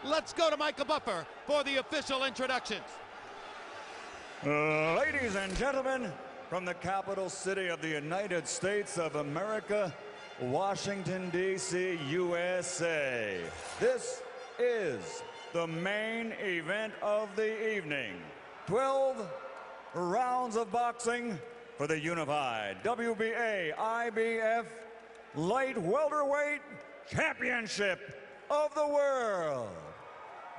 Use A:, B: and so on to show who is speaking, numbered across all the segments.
A: Let's go to Michael Buffer for the official introductions.
B: Ladies and gentlemen, from the capital city of the United States of America, Washington, D.C., USA, this is the main event of the evening. 12 rounds of boxing for the unified WBA IBF Light Welterweight Championship of the World.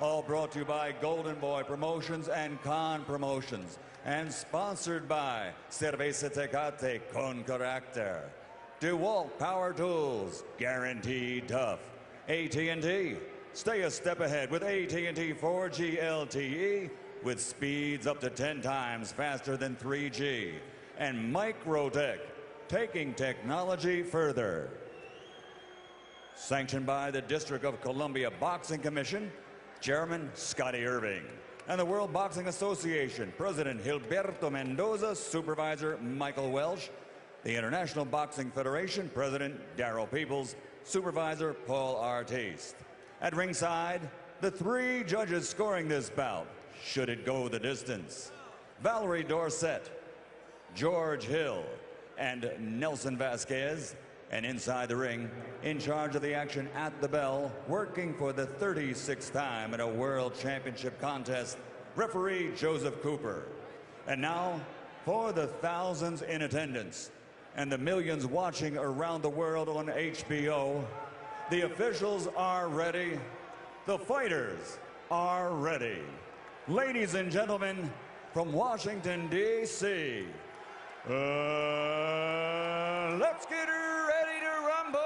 B: All brought to you by Golden Boy Promotions and Khan Promotions, and sponsored by Cerveza Tecate con Carácter, DeWalt Power Tools, guaranteed tough, AT&T, stay a step ahead with AT&T 4G LTE with speeds up to 10 times faster than 3G, and Microtech, taking technology further. Sanctioned by the District of Columbia Boxing Commission, Chairman Scotty Irving, and the World Boxing Association, President Gilberto Mendoza, Supervisor Michael Welsh, the International Boxing Federation, President Darryl Peoples, Supervisor Paul Artiste. At ringside, the 3 judges scoring this bout, should it go the distance: Valerie Dorset, George Hill, and Nelson Vasquez. And inside the ring, in charge of the action at the bell, working for the 36th time in a World Championship contest, referee Joseph Cooper. And now, for the thousands in attendance and the millions watching around the world on HBO, the officials are ready, the fighters are ready. Ladies and gentlemen, from Washington, D.C., let's get ready to rumble!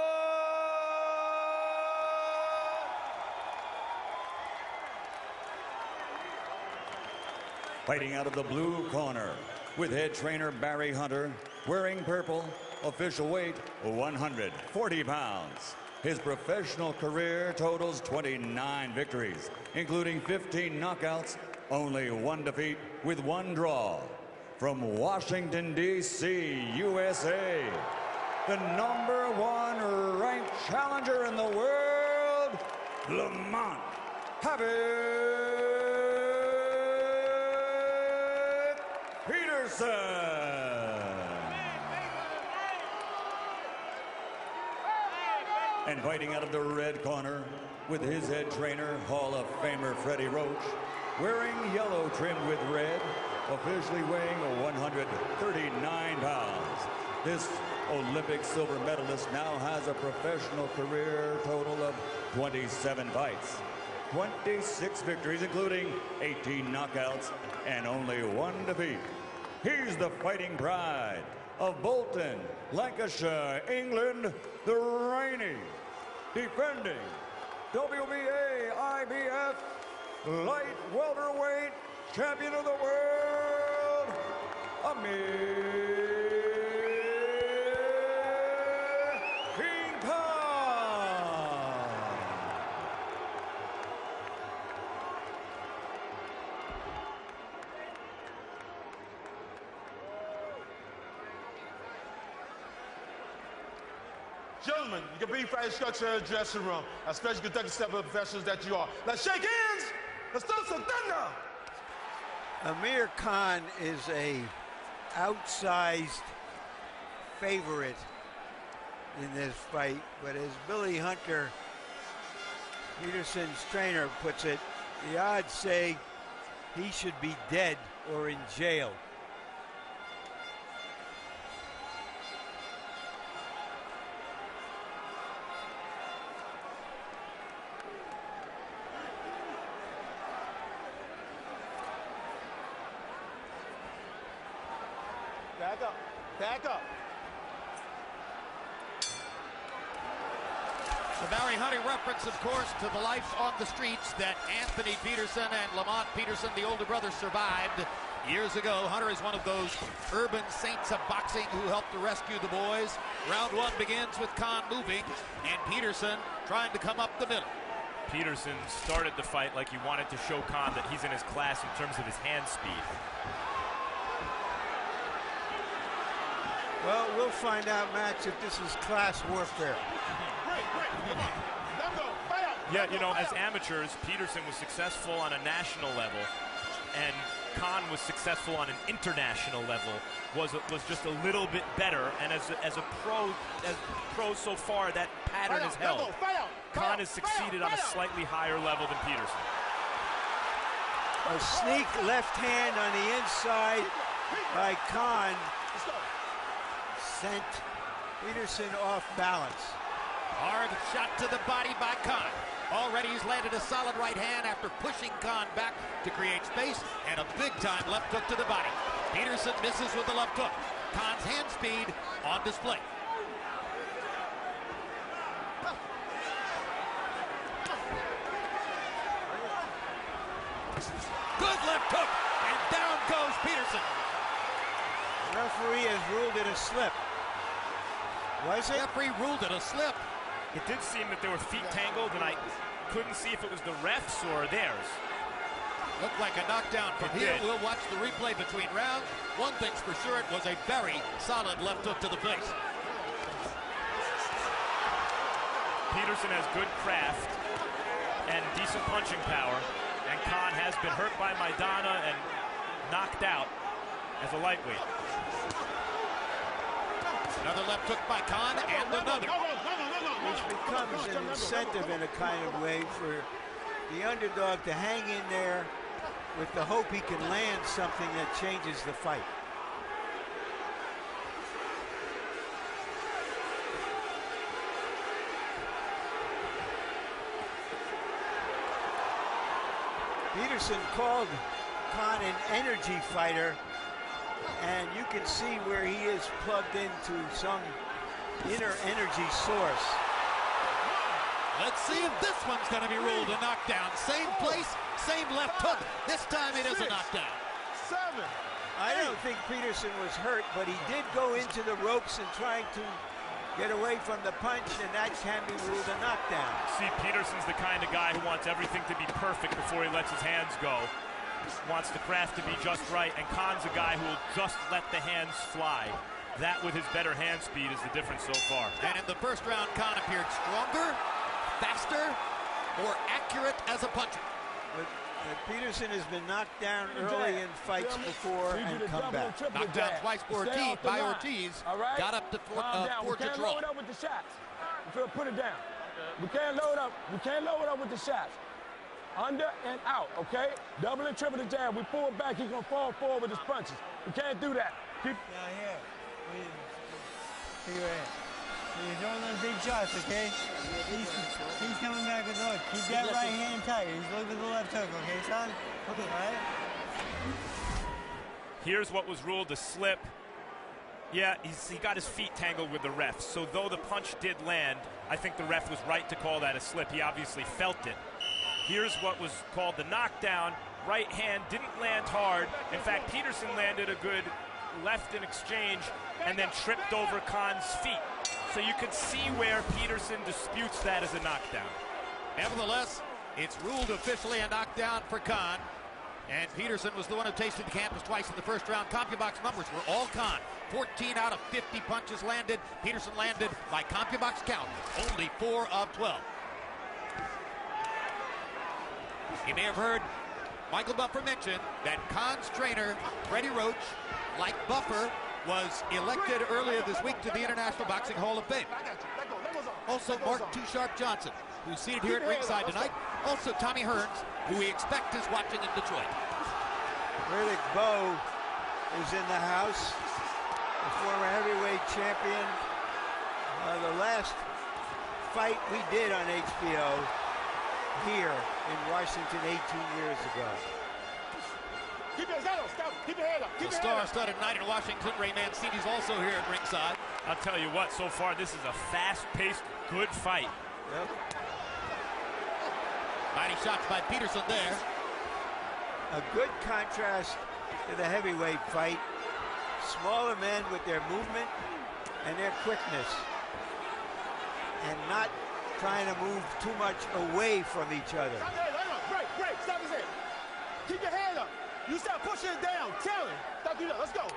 B: Fighting out of the blue corner, with head trainer Barry Hunter, wearing purple, official weight 140 pounds. His professional career totals 29 victories, including 15 knockouts, only 1 defeat with 1 draw. From Washington, D.C., USA, the #1 ranked challenger in the world, Lamont Peterson. And fighting out of the red corner, with his head trainer, Hall of Famer Freddie Roach, wearing yellow trimmed with red, officially weighing 139 pounds. This Olympic silver medalist now has a professional career total of 27 fights, 26 victories, including 18 knockouts, and only 1 defeat. He's the fighting pride of Bolton, Lancashire, England, the reigning, defending WBA IBF Light Welterweight Champion of the World, Amir.
C: Gentlemen, you can be fight structure in the dressing room, especially Kentucky step of professionals that you are. Let's shake hands. Let's throw some thunder.
D: Amir Khan is a outsized favorite in this fight, but as Billy Hunter, Peterson's trainer, puts it, the odds say he should be dead or in jail.
C: Back up. Back up.
A: The Barry Hunter reference, of course, to the life on the streets that Anthony Peterson and Lamont Peterson, the older brother, survived years ago. Hunter is one of those urban saints of boxing who helped to rescue the boys. Round 1 begins with Khan moving and Peterson trying to come up the middle.
E: Peterson started the fight like he wanted to show Khan that he's in his class in terms of his hand speed.
D: Well, we'll find out, Max, if this is class warfare.
C: Great, great. Come on. Let go. Fight out.
E: Yeah, you know, as amateurs, Peterson was successful on a national level, and Khan was successful on an international level. Was just a little bit better, and as a pro so far, that pattern is held. Khan has succeeded on a slightly higher level than Peterson.
D: A sneak left hand on the inside by Khan sent Peterson off balance.
A: Hard shot to the body by Khan. Already he's landed a solid right hand after pushing Khan back to create space, and a big-time left hook to the body. Peterson misses with the left hook. Khan's hand speed on display. Good left hook, and down goes Peterson.
D: The referee has ruled it a slip. Was it?
A: Referee ruled it a slip.
E: It did seem that there were feet tangled, and I couldn't see if it was the refs or theirs.
A: Looked like a knockdown from here. We'll watch the replay between rounds. One thing's for sure, it was a very solid left hook to the face.
E: Peterson has good craft and decent punching power, and Khan has been hurt by Maidana and knocked out as a lightweight.
A: Another left hook by Khan, and another.
D: Which becomes an incentive in a kind of way for the underdog to hang in there with the hope he can land something that changes the fight. Peterson called Khan an energy fighter, and you can see where he is plugged into some inner energy source.
A: Let's see if this one's going to be ruled a knockdown. Same place, same left hook. This time it is a knockdown.
C: 7.
D: I don't think Peterson was hurt, but he did go into the ropes and trying to get away from the punch, and that can be ruled a knockdown.
E: See, Peterson's the kind of guy who wants everything to be perfect before he lets his hands go. Wants the craft to be just right, and Khan's a guy who will just let the hands fly. That, with his better hand speed, is the difference so far.
A: And in the first round, Khan appeared stronger, faster, more accurate as a puncher.
D: But Peterson has been knocked down early in fights before and come back.
A: Knocked down twice by Ortiz. Got up to forge a draw.
F: Load up with the shots. Put it down. We can't load up. We can't load up with the shots. Under and out, okay? Double and triple the jab. We pull back. He's gonna fall forward with his punches. We can't do that. Keep.
G: Down here. Figure it out. You're throwing those big shots, okay? He's coming back with the hook. Keep that right hand tight. He's looking at the left hook, okay, son? Okay. All right?
E: Here's what was ruled a slip. Yeah, he got his feet tangled with the ref. So though the punch did land, I think the ref was right to call that a slip. He obviously felt it. Here's what was called the knockdown. Right hand didn't land hard. In fact, Peterson landed a good left in exchange and then tripped over Khan's feet. So you could see where Peterson disputes that as a knockdown.
A: Nevertheless, it's ruled officially a knockdown for Khan. And Peterson was the one who tasted the canvas twice in the first round. CompuBox numbers were all Khan. 14 out of 50 punches landed. Peterson landed, by CompuBox count, only 4 of 12. You may have heard Michael Buffer mention that Khan's trainer, Freddie Roach, like Buffer, was elected earlier this week to the International Boxing Hall of Fame. Also, Mark Too Sharp Johnson, who's seated here at ringside tonight. Also, Tommy Hearns, who we expect is watching in Detroit.
D: Riddick Bowe is in the house, the former heavyweight champion. The last fight we did on HBO here in Washington 18 years ago.
C: Keep your head up, stop. Keep your head up.
A: The star-studded night in Washington. Ray Mancini's also here at ringside.
E: I'll tell you what, so far this is a fast-paced, good fight.
D: Yep.
A: Mighty shots by Peterson there.
D: A good contrast to the heavyweight fight. Smaller men with their movement and their quickness, and not trying to move too much away from each other.
C: Break, stop his head. Keep your hand up. You start pushing it down. Tell him. Stop doing that. Let's go.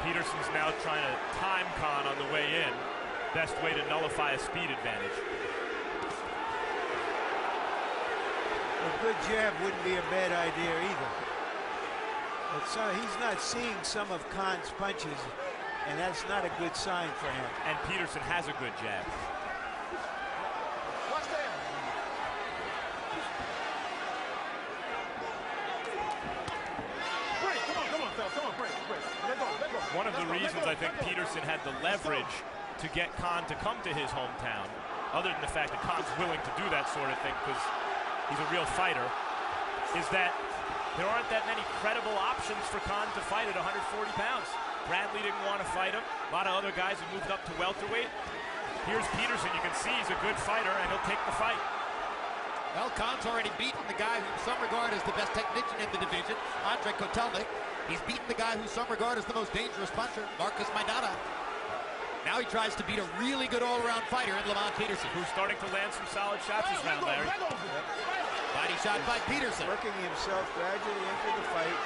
E: Peterson's now trying to time Khan on the way in. Best way to nullify a speed advantage.
D: A good jab wouldn't be a bad idea either. But so he's not seeing some of Khan's punches, and that's not a good sign for him.
E: And Peterson has a good jab.
C: Watch that. Break, come on, fella, come on, break. Let go.
E: One of the reasons I think Peterson had the leverage to get Khan to come to his hometown, other than the fact that Khan's willing to do that sort of thing because he's a real fighter, is that there aren't that many credible options for Khan to fight at 140 pounds. Bradley didn't want to fight him. A lot of other guys have moved up to welterweight. Here's Peterson. You can see he's a good fighter, and he'll take the fight.
A: Well, Khan's already beaten the guy whom some regard as the best technician in the division, Andre Kotelnik. He's beaten the guy who some regard as the most dangerous puncher, Marcus Maidana. Now he tries to beat a really good all-around fighter in Lamont Peterson,
E: Who's starting to land some solid shots this round, Larry.
A: Body shot by Peterson.
D: Working himself gradually into the fight.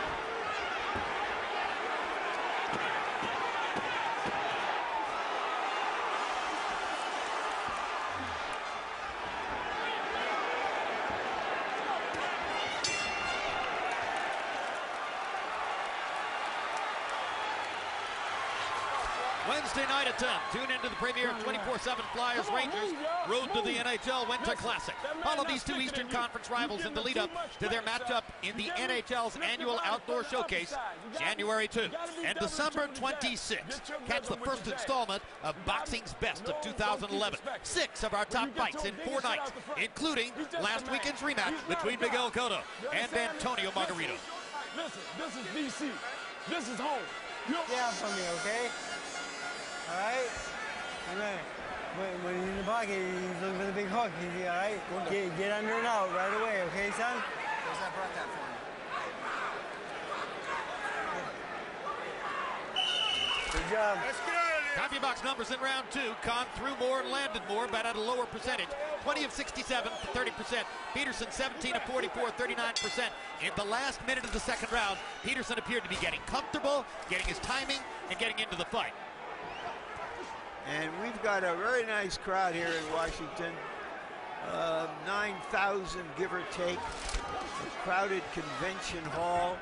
A: Wednesday night at 10. Tune into the premier 24/7 Flyers Rangers Road to the NHL Winter Classic. Follow these two Eastern Conference rivals in the lead-up to their matchup in the NHL's annual outdoor showcase, January 2 and December 26. Catch the first installment of Boxing's Best of 2011. 6 of our top fights in 4 nights, including last weekend's rematch between Miguel Cotto and Antonio Margarito.
F: Listen, this is DC. This is home.
G: Yeah, from me, okay? All right? And then, when he's in the pocket, he's looking for the big hook. He's, all right? Get under and out right away, okay, son?
H: Where's that breath at for me?
G: Good job.
A: CompuBox numbers in round 2. Khan threw more and landed more, but at a lower percentage. 20 of 67 for 30%. Peterson 17 of 44, 39%. In the last minute of the second round, Peterson appeared to be getting comfortable, getting his timing, and getting into the fight.
D: And we've got a very nice crowd here in Washington. 9,000, give or take. A crowded convention hall.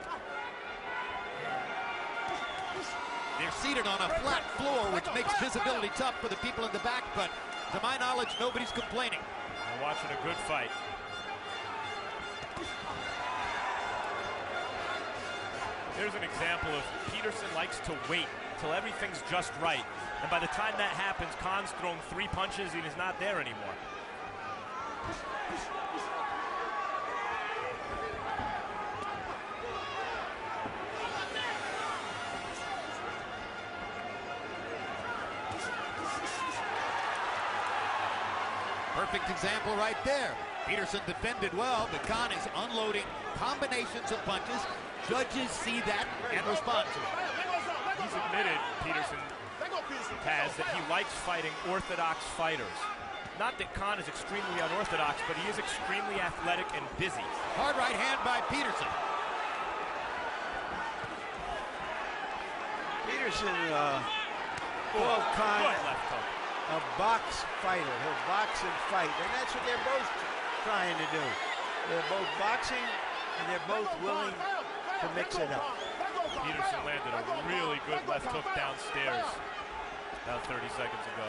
A: They're seated on a flat floor, which makes visibility tough for the people in the back, but to my knowledge, nobody's complaining.
E: We're watching a good fight. Here's an example of Peterson likes to wait till everything's just right. And by the time that happens, Khan's thrown 3 punches and he's not there anymore.
A: Perfect example right there. Peterson defended well, but Khan is unloading combinations of punches. Judges see that and respond to it.
E: He's admitted, Peterson has, that he likes fighting orthodox fighters. Not that Khan is extremely unorthodox, but he is extremely athletic and busy.
A: Hard right hand by Peterson.
D: Peterson called Khan
E: Good left hook.
D: a box fighter. He'll box and fight, and that's what they're both trying to do. They're both boxing, and they're both willing to mix it up.
E: Peterson landed a really good left hook downstairs about 30 seconds ago.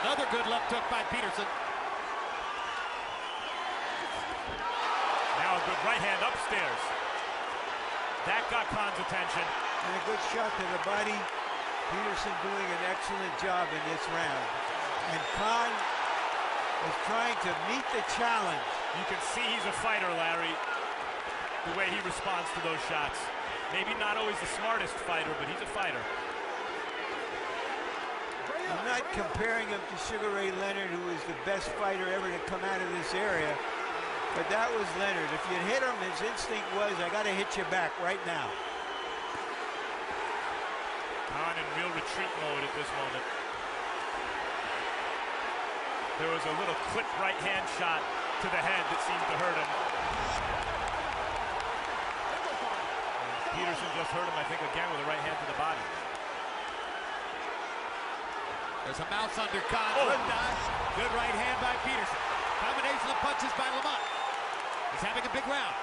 A: Another good left hook by Peterson.
E: Now a good right hand upstairs. That got Khan's attention.
D: And a good shot to the body. Peterson doing an excellent job in this round. And Khan is trying to meet the challenge.
E: You can see he's a fighter, Larry, the way he responds to those shots. Maybe not always the smartest fighter, but he's a fighter.
D: I'm not comparing him to Sugar Ray Leonard, who was the best fighter ever to come out of this area, but that was Leonard. If you hit him, his instinct was, I got to hit you back right now.
E: Khan in real retreat mode at this moment. There was a little clip right hand shot to the head that seemed to hurt him. Peterson just hurt him, I think, again with a right hand to the body.
A: There's a mouse under Khan.
E: Oh.
A: Good dodge. Good right hand by Peterson. Combination of punches by Lamont. He's having a big round.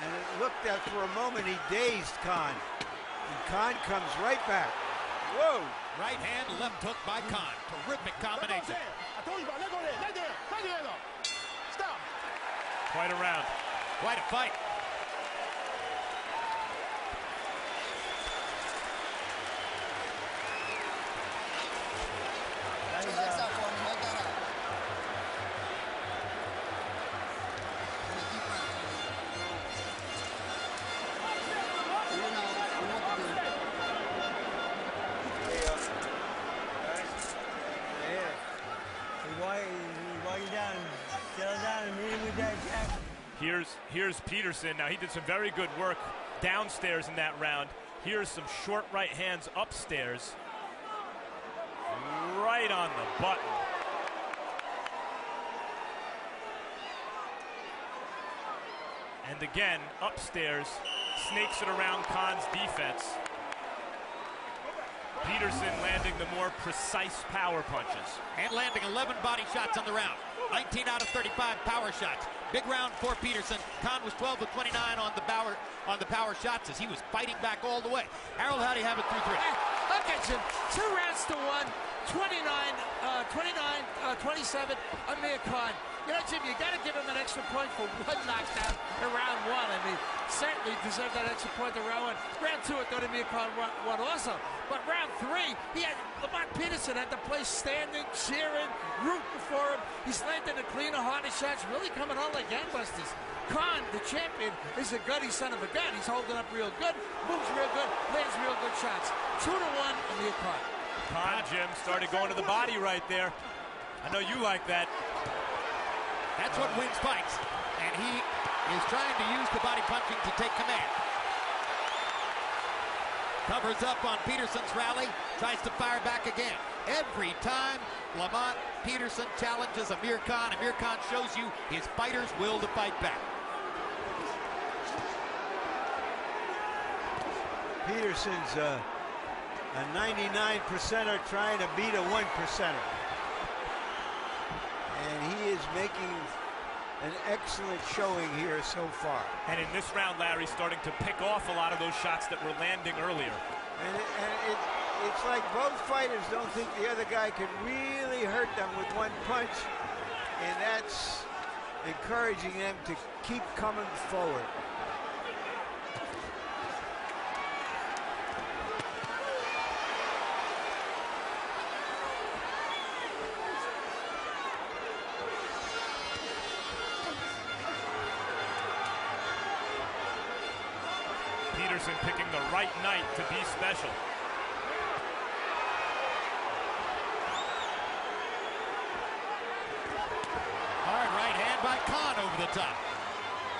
D: And it looked that for a moment he dazed Khan. And Khan comes right back. Whoa!
A: Right hand, left hook by Khan. Terrific combination.
F: I told you about let go there. Let there. Let there. Stop.
E: Quite a round.
A: Quite a fight.
H: Put your legs out for me. Hold that up. And a deep breath. You know what to do.
G: While you're down, settle down and meet him with that jab.
E: Here's Peterson. Now, he did some very good work downstairs in that round. Here's some short right hands upstairs. Right on the button. And again, upstairs, snakes it around Khan's defense. Peterson landing the more precise power punches.
A: And landing 11 body shots on the round. 19 out of 35 power shots. Big round for Peterson. Khan was 12 of 29 on the power shots as he was fighting back all the way. Harold, how do you have it through three?
I: Look at Jim. 2 rounds to 1. 27, Amir Khan. You know, Jim, you got to give him an extra point for one knockdown in round 1. I mean, certainly deserved that extra point in round 1. Round 2, I thought Amir Khan won also. But round 3, he had Lamont Peterson had the place standing, cheering, rooting for him. He's landing the cleaner, harder shots, really coming on like gangbusters. Khan, the champion, is a gutty son of a gun. He's holding up real good, moves real good, lands real good shots. 2-1, Amir Khan.
E: Khan, Jim, started going to the body right there. I know you like that.
A: That's what wins fights. And he is trying to use the body punching to take command. Covers up on Peterson's rally, tries to fire back again. Every time Lamont Peterson challenges Amir Khan shows you his fighter's will to fight back.
D: Peterson's a 99%er trying to beat a 1%er. And he is making an excellent showing here so far.
E: And in this round, Larry, starting to pick off a lot of those shots that were landing earlier.
D: And it's like both fighters don't think the other guy can really hurt them with one punch. And that's encouraging them to keep coming forward.
E: Peterson picking the right night to be special.
A: Hard right hand by Khan over the top.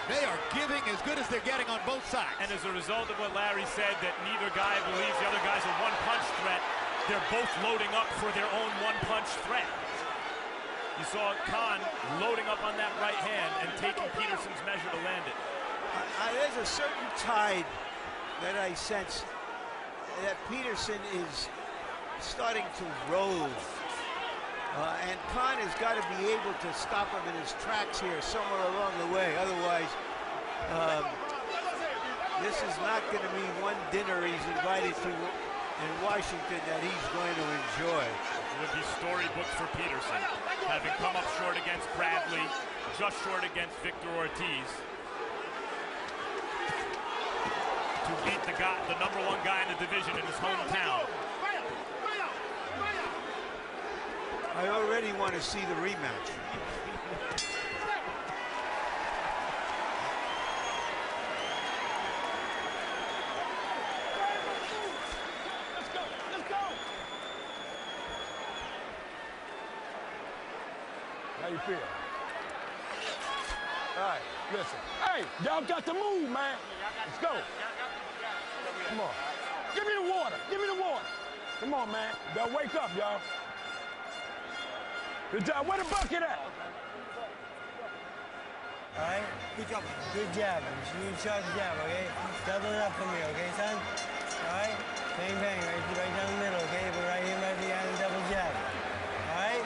A: They are giving as good as they're getting on both sides.
E: And as a result of what Larry said, that neither guy believes the other guy's a one-punch threat, they're both loading up for their own one-punch threat. You saw Khan loading up on that right hand and taking Peterson's measure to land it.
D: There's a certain tide that I sense that Peterson is starting to roll. And Khan has got to be able to stop him in his tracks here somewhere along the way. Otherwise, this is not going to be one dinner he's invited to in Washington that he's going to enjoy.
E: It would be storybook for Peterson, having come up short against Bradley, just short against Victor Ortiz. To beat the number 1 guy in the division in his hometown.
D: I already want to see the rematch.
F: Let's go. How you feel? All right, listen. Hey, y'all got to move, man. Let's go. Come on. Give me the water. Give me the water. Come on, man. Y'all wake up, y'all. Good job. Where the bucket at?
G: All right? Good jab. Good sharp jab, okay? Double it up for me, okay, son? All right? Bang, bang, right down the middle, okay? But right here, right behind the double jab. All right?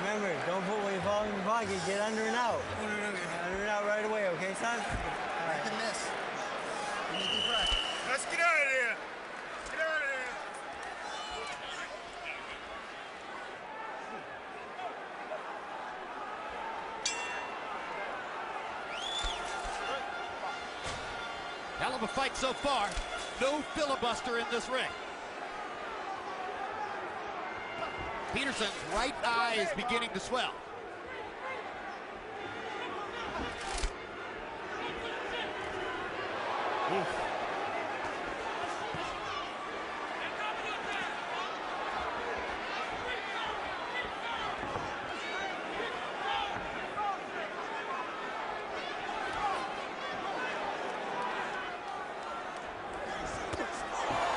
G: Remember, don't put when you fall in the pocket, get under and out. Under and out right away, okay, son? All right.
H: Can miss. Give me a deep breath.
C: Let's get out of here. Get out of here.
A: Hell of a fight so far. No filibuster in this ring. Peterson's right eye is beginning to swell.
E: Oof.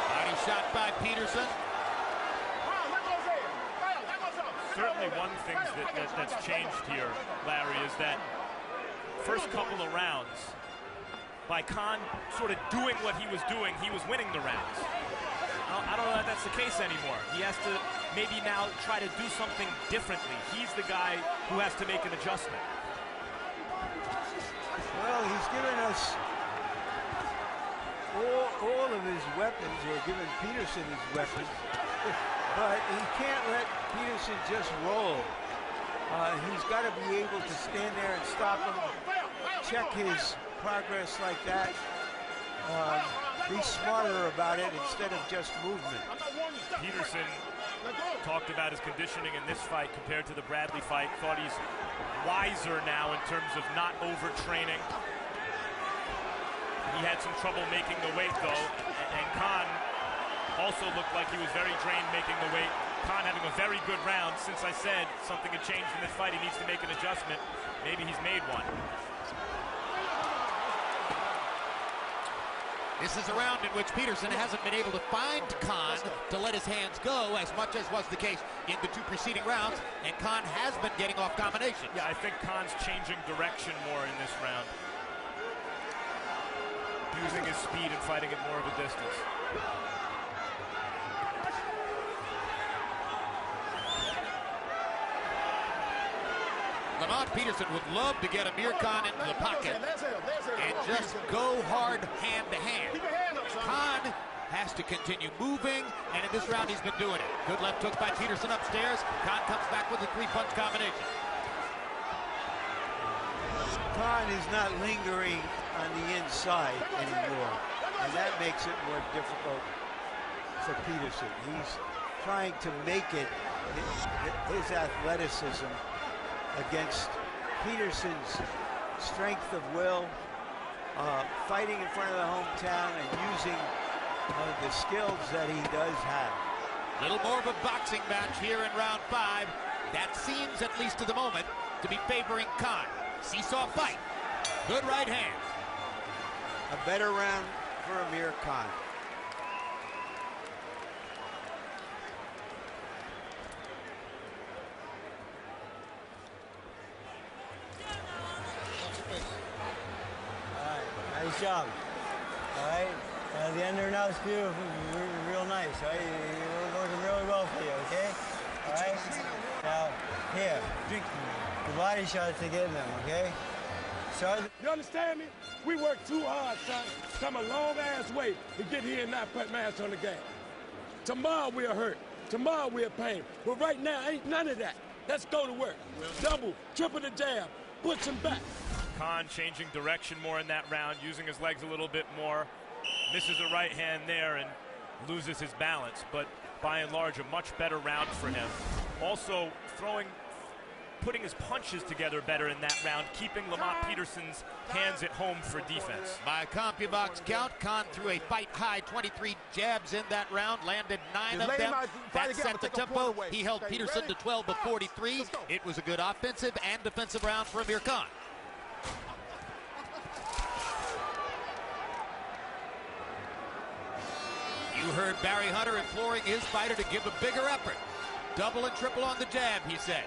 A: Body shot by Peterson.
E: Certainly one thing that's changed here, Larry, is that first couple of rounds, by Khan sort of doing what he was doing, he was winning the rounds. I don't know that that's the case anymore. He has to maybe now try to do something differently. He's the guy who has to make an adjustment.
D: Well, he's given us all of his weapons, or given Peterson his weapons, but he can't let Peterson just roll. He's got to be able to stand there and stop him, check his progress like that, be smarter about it instead of just movement.
E: Peterson talked about his conditioning in this fight compared to the Bradley fight. Thought he's wiser now in terms of not overtraining. He had some trouble making the weight, though, and Khan also looked like he was very drained making the weight. Khan having a very good round. Since I said something had changed in this fight, he needs to make an adjustment. Maybe he's made one.
A: This is a round in which Peterson hasn't been able to find Khan to let his hands go as much as was the case in the two preceding rounds, and Khan has been getting off combinations.
E: Yeah, I think Khan's changing direction more in this round. Using his speed and fighting at more of a distance.
A: Lamont Peterson would love to get Amir Khan into the pocket and just go hard hand to hand. Khan has to continue moving, and in this round he's been doing it. Good left hook by Peterson upstairs. Khan comes back with a three-punch combination.
D: Khan is not lingering on the inside anymore, and that makes it more difficult for Peterson. He's trying to make it his athleticism against Peterson's strength of will, fighting in front of the hometown and using the skills that he does have.
A: A little more of a boxing match here in round 5. That seems, at least to the moment, to be favoring Khan. Seesaw fight. Good right hand.
D: A better round for Amir Khan.
G: Nice job. All right. The under and out's beautiful, real nice. All right. You're working really well for you. Okay. All right. Now, here, the body shots to get them. Okay. So.
F: You understand me? We work too hard, son. Come a long ass way to get here and not put mass on the game. Tomorrow we'll hurt. Tomorrow we'll pain. But right now, ain't none of that. Let's go to work. Double, triple the jab. Push him back.
E: Khan changing direction more in that round, using his legs a little bit more. Misses a right hand there and loses his balance, but by and large a much better round for him. Also putting his punches together better in that round, keeping Lamont Peterson's hands at home for defense.
A: By CompuBox count, Khan threw a fight-high 23 jabs in that round, landed 9 of them. That set the tempo. He held Peterson to 12 of 43. It was a good offensive and defensive round for Amir Khan. You heard Barry Hunter imploring his fighter to give a bigger effort. Double and triple on the jab, he said.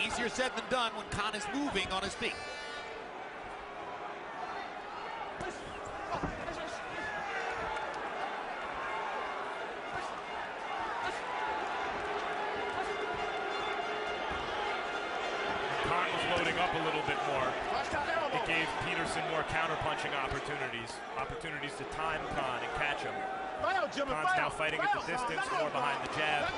A: Easier said than done when Khan is moving on his feet.
E: up a little bit more. It gave Peterson more counter-punching opportunities to time Khan and catch him. Khan's now fighting at the distance, more behind the jab.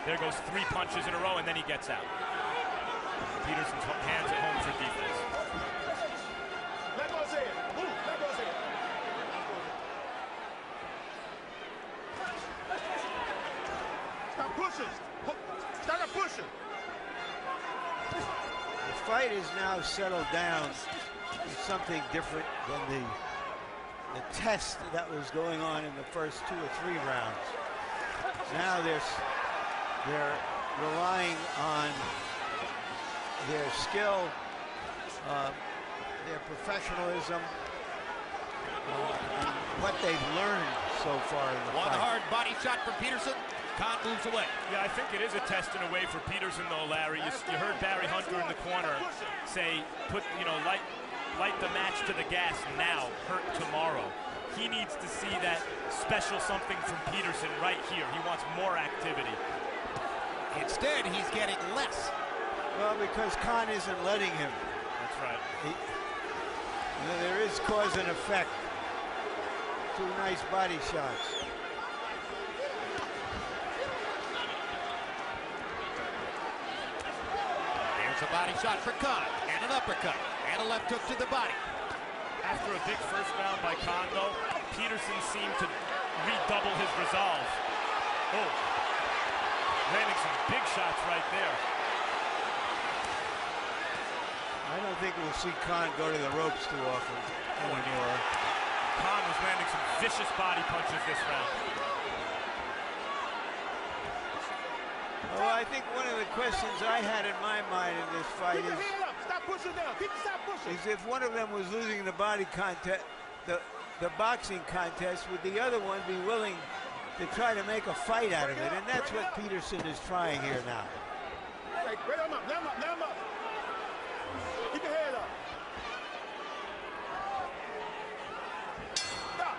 E: There goes 3 punches in a row, and then he gets out. Peterson's hands at home for defense.
C: Stop pushing. Start pushing.
D: The fight is now settled down to something different than the test that was going on in the first 2 or 3 rounds. Now they're relying on their skill, their professionalism, and what they've learned so far in the
A: One
D: fight.
A: hard body shot from Peterson. Khan moves away.
E: Yeah, I think it is a test in a way for Peterson, though, Larry. You heard Barry Hunter in the corner say, light the match to the gas now, hurt tomorrow. He needs to see that special something from Peterson right here. He wants more activity.
A: Instead, he's getting less.
D: Well, because Khan isn't letting him.
E: That's right.
D: There is cause and effect. 2 nice body shots.
A: There's a body shot for Khan, and an uppercut, and a left hook to the body.
E: After a big first round by Khan, though, Peterson seemed to redouble his resolve. Oh, landing some big shots right there.
D: I don't think we'll see Khan go to the ropes too often anymore.
E: Khan was landing some vicious body punches this round.
D: Well, I think one of the questions I had in my mind in this fight is if one of them was losing the body contest, the boxing contest, would the other one be willing to try to make a fight out of it? And that's what Peterson is trying here now.
C: Let him up, let him up, let him up. Keep your head up. Stop.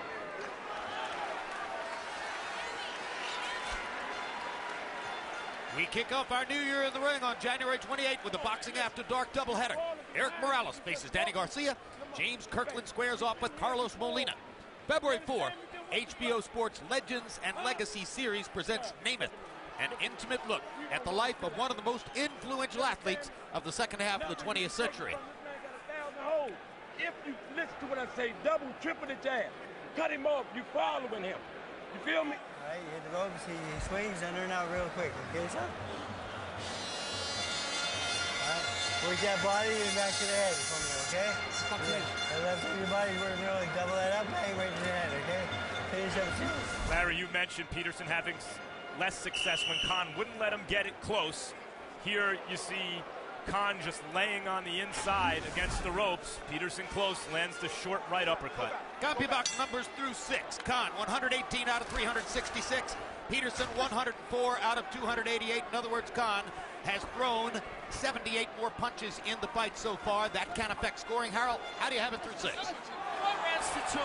A: We kick off our new year in the ring on January 28th with a Boxing After Dark doubleheader. Eric Morales faces Danny Garcia. James Kirkland squares off with Carlos Molina. February 4, HBO Sports Legends and Legacy Series presents Namath, an intimate look at the life of one of the most influential athletes of the second half of the 20th century.
F: If you listen to what I say, double, triple the jab. Cut him off, you following him. You feel me?
G: All right, you hit the ropes, he swings under and out real quick, okay, son? All right, work that body and back to the head for me, okay? The left of your body, work really double that up, bang right to the head, okay? Finish up two.
E: Larry, you mentioned Peterson having less success when Khan wouldn't let him get it close. Here you see Khan just laying on the inside against the ropes. Peterson close, lands the short right uppercut.
A: CompuBox numbers through 6. Khan 118 out of 366. Peterson 104 out of 288. In other words, Khan has thrown 78 more punches in the fight so far. That can affect scoring. Harold, how do you have it through 6?
I: 4 rounds to 2.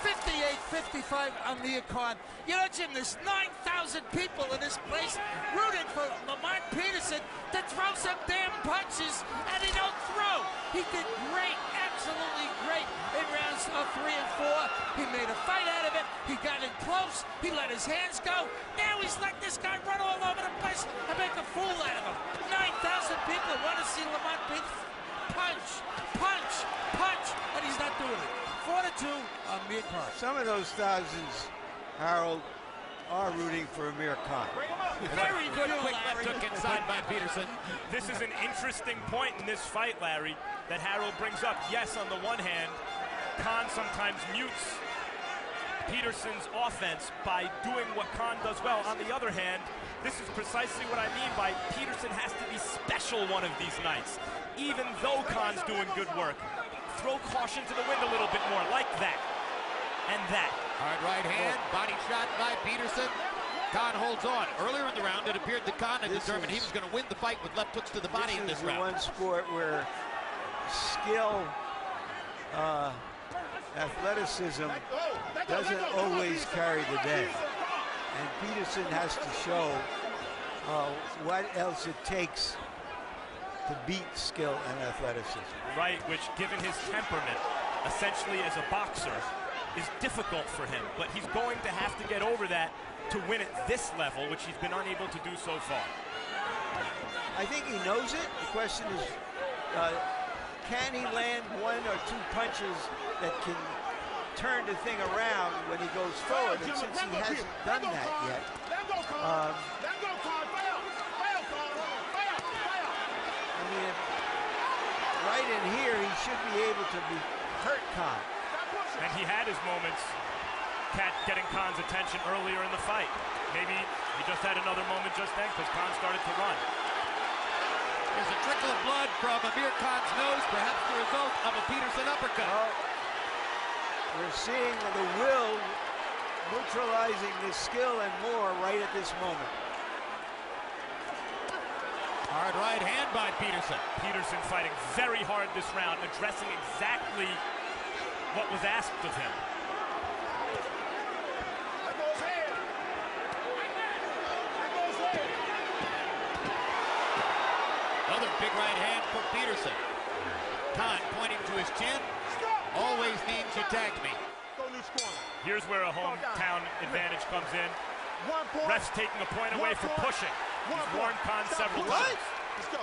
I: 58-55 Amir Khan. You know, Jim, there's 9,000 people in this place rooting for Lamont Peterson to throw some damn punches, and he don't throw. He did great, absolutely great in rounds 3 and 4. He made a fight out of it. He got in close. He let his hands go. Now he's let this guy run all over the place and make a fool out of him. 9,000 people want to see Lamont Peterson punch, punch, punch, and he's not doing it. 4-2, Amir Khan.
D: Some of those thousands, Harold, are rooting for Amir Khan.
A: Very good quick left hook inside by Peterson.
E: This is an interesting point in this fight, Larry, that Harold brings up. Yes, on the one hand, Khan sometimes mutes Peterson's offense by doing what Khan does well. On the other hand, this is precisely what I mean by Peterson has to be special one of these nights. Even though Khan's doing good work, throw caution to the wind a little bit more, like that, and that.
A: Hard right hand, body shot by Peterson. Khan holds on. Earlier in the round, it appeared that Khan had determined he was going to win the fight with left hooks to the body in this round.
D: One sport where skill, athleticism doesn't always carry the day. And Peterson has to show what else it takes to beat skill and athleticism.
E: Right, which given his temperament, essentially as a boxer, is difficult for him. But he's going to have to get over that to win at this level, which he's been unable to do so far.
D: I think he knows it. The question is, can he land 1 or 2 punches that can turn the thing around when he goes forward? And since he hasn't done that yet, I mean, right in here, he should be able to hurt Khan.
E: And he had his moments getting Khan's attention earlier in the fight. Maybe he just had another moment just then because Khan started to run.
A: There's a trickle of blood from Amir Khan's nose, perhaps the result of a Peterson uppercut.
D: Well, we're seeing the will neutralizing the skill and more right at this moment.
A: Hard right hand by Peterson.
E: Peterson fighting very hard this round, addressing exactly what was asked of him.
A: Another big right hand for Peterson. Khan pointing to his chin. Always means you tagged me.
E: Here's where a hometown advantage comes in. Ref's taking a point away for pushing. He's warned Khan several times.
C: Let's go.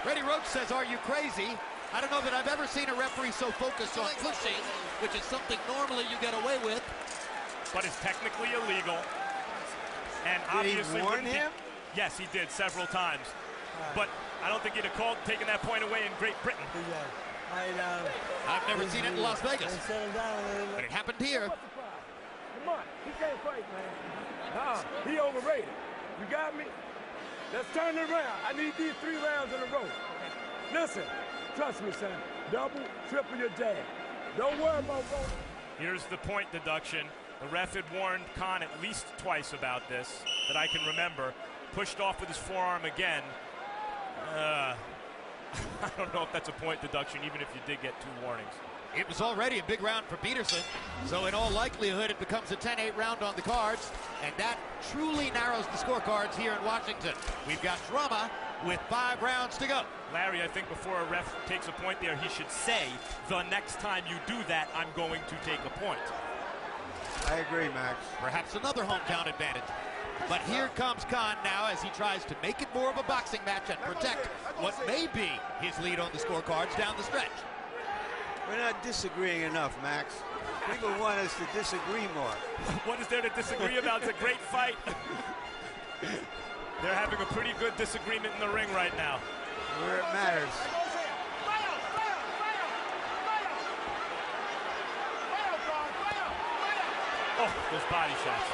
A: Freddie Roach says, are you crazy? I don't know that I've ever seen a referee so focused on pushing, which is something normally you get away with.
E: But it's technically illegal. And
D: Did
E: obviously
D: he warn him?
E: Yes, he did several times. But I don't think he'd have called taking that point away in Great Britain.
A: I've never seen it in Las Vegas. But it happened here.
F: Come on, he can't fight, man. He overrated. You got me? Let's turn it around. I need these 3 rounds in a row. Listen, trust me, son. Double, triple your jab. Don't worry about going.
E: Here's the point deduction. The ref had warned Khan at least twice about this, that I can remember. Pushed off with his forearm again. I don't know if that's a point deduction, even if you did get 2 warnings.
A: It was already a big round for Peterson, so in all likelihood it becomes a 10-8 round on the cards, and that truly narrows the scorecards here in Washington. We've got drama with 5 rounds to go.
E: Larry, I think before a ref takes a point there, he should say, the next time you do that, I'm going to take a point.
D: I agree, Max.
A: Perhaps another hometown advantage. But here comes Khan now as he tries to make it more of a boxing match and protect what may be his lead on the scorecards down the stretch.
D: We're not disagreeing enough, Max. People want us to disagree more.
E: What is there to disagree about? It's a great fight. They're having a pretty good disagreement in the ring right now.
D: Where it matters.
E: Oh, those body shots.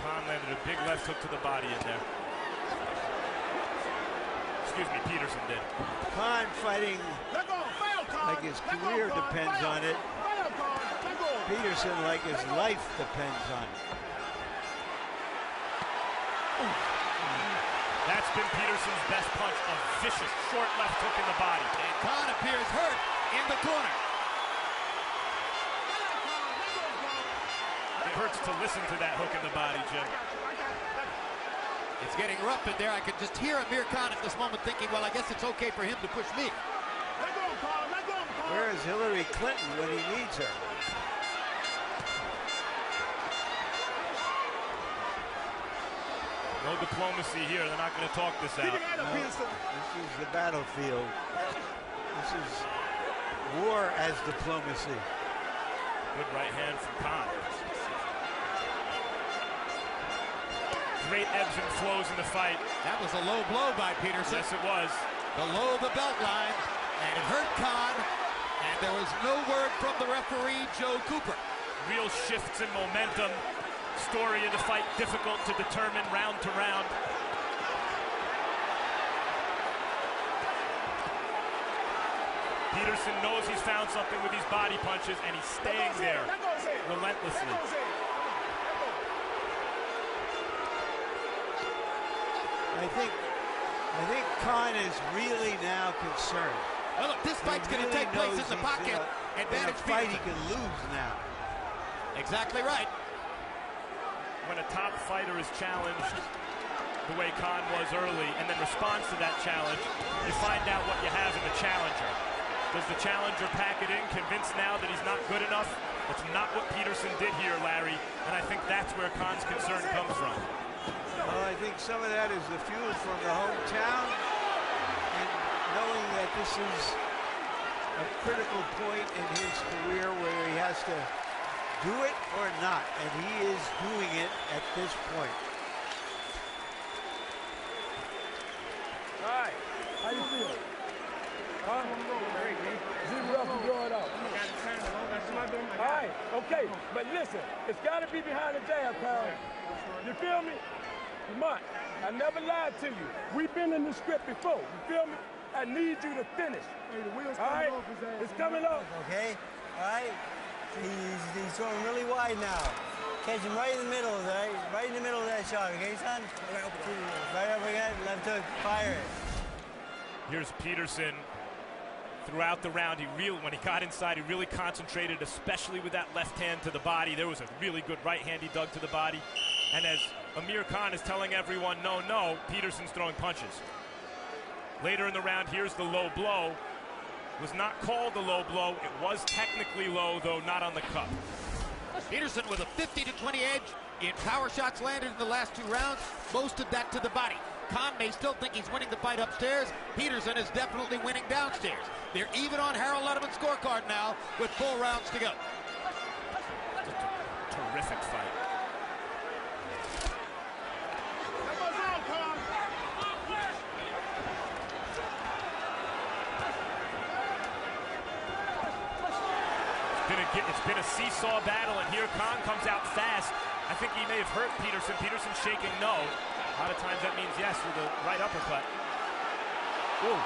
E: Khan landed a big left hook to the body in there. Excuse me, Peterson did.
D: Khan fighting like his career depends on it. Peterson like his life depends on it.
E: That's been Peterson's best punch, a vicious short left hook in the body.
A: And Khan appears hurt in the corner.
E: It hurts to listen to that hook in the body, Jim.
A: It's getting rough in there. I can just hear Amir Khan at this moment thinking, well, I guess it's okay for him to push me.
D: Where is Hillary Clinton when he needs her?
E: No diplomacy here. They're not going to talk this out.
D: No, this is the battlefield. This is war as diplomacy.
E: Good right hand from Khan. Great ebbs and flows in the fight.
A: That was a low blow by Peterson.
E: Yes, it was.
A: Below the belt line, and it hurt Khan, and there was no word from the referee, Joe Cooper.
E: Real shifts in momentum. Story of the fight difficult to determine round to round. Peterson knows he's found something with these body punches, and he's staying there relentlessly.
D: I think Khan is really now concerned.
A: Well, look, this fight's going to take place in the pocket.
D: In a fight he can lose now.
A: Exactly right.
E: When a top fighter is challenged the way Khan was early and then responds to that challenge, you find out what you have in the challenger. Does the challenger pack it in, convinced now that he's not good enough? That's not what Peterson did here, Larry, and I think that's where Khan's concern comes from.
D: Well, I think some of that is the fuel from the hometown and knowing that this is a critical point in his career where he has to do it or not, and he is doing it at this point.
F: All right, how you feel? Huh? Great, man. Zero up and draw it out. All right, okay, but listen, it's got to be behind the jab, Kyle. You feel me? Lamont, I never lied to you. We've been in the script before, you feel me? I need you to finish. Hey, the wheel's coming off his ass. It's coming off.
G: Okay, all right. He's throwing really wide now. Catch him right in the middle, right? Right in the middle of that shot, okay, son? Right uppercut, left hook, fire it.
E: Here's Peterson. Throughout the round, when he got inside, he really concentrated, especially with that left hand to the body. There was a really good right hand he dug to the body. And as Amir Khan is telling everyone, no, no, Peterson's throwing punches. Later in the round, here's the low blow. Was not called the low blow. It was technically low, though not on the cup.
A: Peterson with a 50-20 edge in power shots landed in the last 2 rounds. Most of that to the body. Khan may still think he's winning the fight upstairs. Peterson is definitely winning downstairs. They're even on Harold Letterman's scorecard now with 4 rounds to go.
E: Terrific fight. It's been a seesaw battle, and here Khan comes out fast. I think he may have hurt Peterson. Peterson's shaking no. A lot of times that means yes with a right uppercut.
A: Ooh.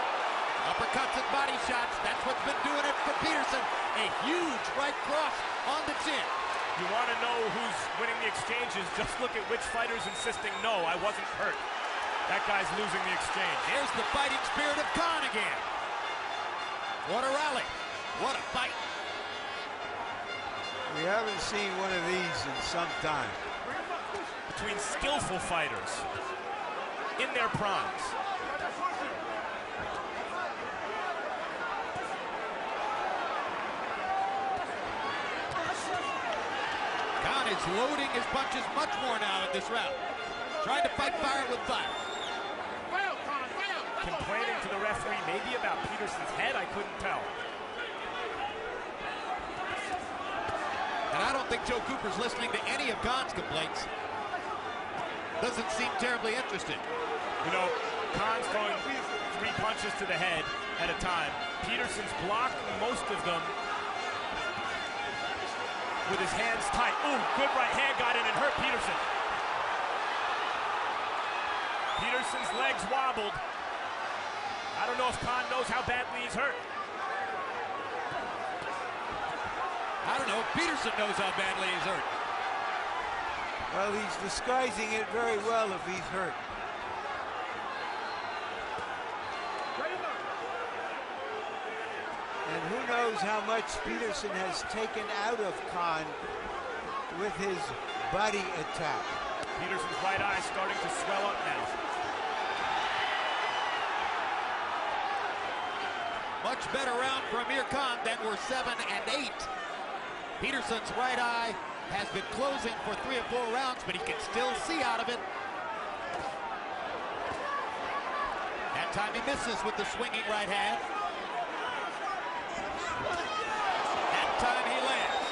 A: Uppercuts and body shots. That's what's been doing it for Peterson. A huge right cross on the chin.
E: You want to know who's winning the exchanges? Just look at which fighter's insisting, no, I wasn't hurt. That guy's losing the exchange.
A: Here's the fighting spirit of Khan again. What a rally. What a fight.
D: We haven't seen one of these in some time.
E: Between skillful fighters in their primes.
A: Khan is loading his punches much more now in this round. Trying to fight fire with fire.
E: Complaining to the referee maybe about Peterson's head, I couldn't tell.
A: And I don't think Joe Cooper's listening to any of Khan's complaints. Doesn't seem terribly interested.
E: You know, Khan's throwing 3 punches to the head at a time. Peterson's blocking most of them with his hands tight. Ooh, good right hand got in and hurt Peterson. Peterson's legs wobbled. I don't know if Khan knows how badly he's hurt.
A: I don't know if Peterson knows how badly he's hurt.
D: Well, he's disguising it very well if he's hurt. And who knows how much Peterson has taken out of Khan with his body attack.
E: Peterson's right eye starting to swell up now.
A: Much better round for Amir Khan than were 7 and 8. Peterson's right eye has been closing for 3 or 4 rounds, but he can still see out of it. That time he misses with the swinging right hand. That time he lands.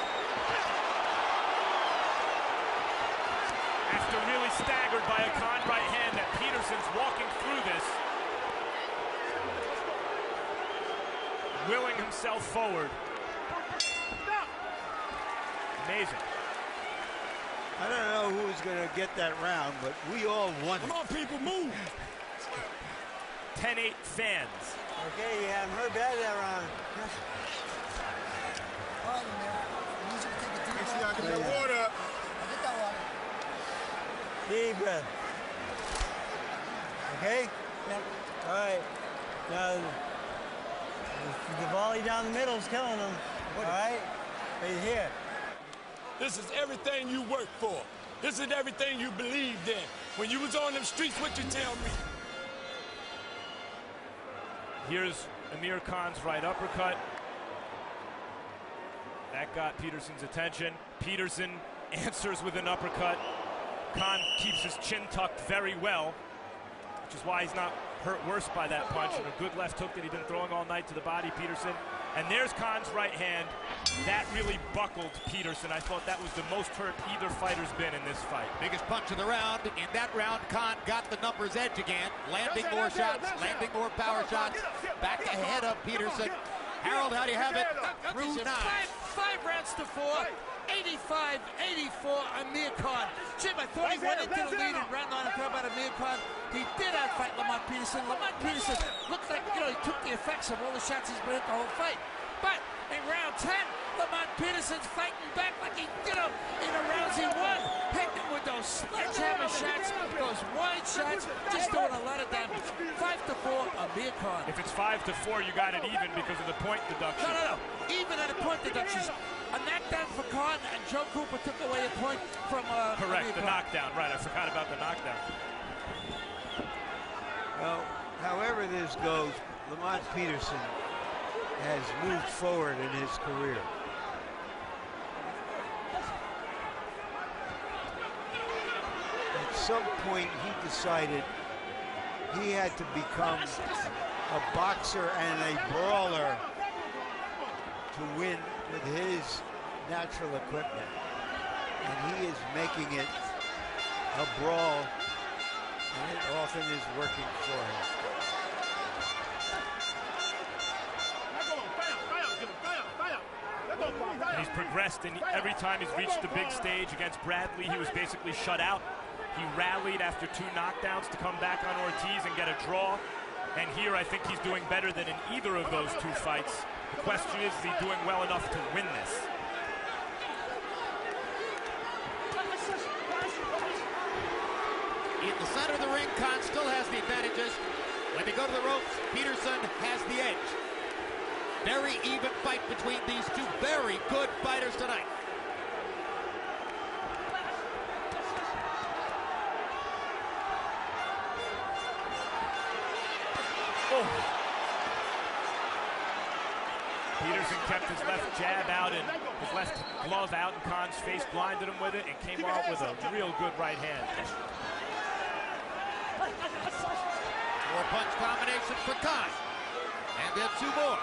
E: After really staggered by a Khan right hand, that Peterson's walking through this, willing himself forward. Amazing.
D: I don't know who's going to get that round, but we all won.
F: Come on, people, move.
E: 10-8 fans.
G: Okay, you haven't heard bad that round.
H: All right, man. I need you to take a deep
C: Make
H: breath.
C: sure y'all get that water.
H: I'll get that water.
G: Deep breath. Okay?
H: Yep.
G: All right. Now, the volley down the middle is killing him. All right? Right here.
F: This is everything you worked for. This is everything you believed in. When you was on them streets, what you tell me?
E: Here's Amir Khan's right uppercut. That got Peterson's attention. Peterson answers with an uppercut. Khan keeps his chin tucked very well, which is why he's not hurt worse by that punch. And a good left hook that he's been throwing all night to the body, Peterson. And there's Khan's right hand. That really buckled Peterson. I thought that was the most hurt either fighter's been in this fight.
A: Biggest punch of the round. In that round, Khan got the numbers edge again, landing more shots, landing more power shots, back ahead of Peterson. Harold, how do you have it? Through 9.
I: Five rounds to 4. 85-84 Amir Khan. Jim, I thought he went into the lead in round 9 and throw about Amir Khan. He did outfight Lamont Peterson. Lamont Peterson looked like, he took the effects of all the shots he's been at the whole fight. But in round 10, Lamont Peterson's fighting back like he did him in the rounds he won. Hitting with those sledgehammer shots, those wide shots, just doing a lot of damage. 5-4 Amir Khan.
E: If it's 5-4, you got it even because of the point deduction.
I: No. Even at the point deductions. A knockdown for Khan, and Joe Cooper took away a point from
E: correct, the knockdown. Right, I forgot about the knockdown.
D: Well, however this goes, Lamont Peterson has moved forward in his career. At some point, he decided he had to become a boxer and a brawler to win with his natural equipment. And he is making it a brawl, and it often is working for him.
E: And he's progressed, and every time he's reached the big stage against Bradley, he was basically shut out. He rallied after 2 knockdowns to come back on Ortiz and get a draw. And here I think he's doing better than in either of those 2 fights. The question is he doing well enough to win this?
A: In the center of the ring, Khan still has the advantages. When they go to the ropes, Peterson has the edge. Very even fight between these 2 very good fighters tonight.
E: Peterson kept his left jab out and his left glove out in Khan's face, blinded him with it, and came out with a real good right hand.
A: 4-punch combination for Khan. And then 2 more.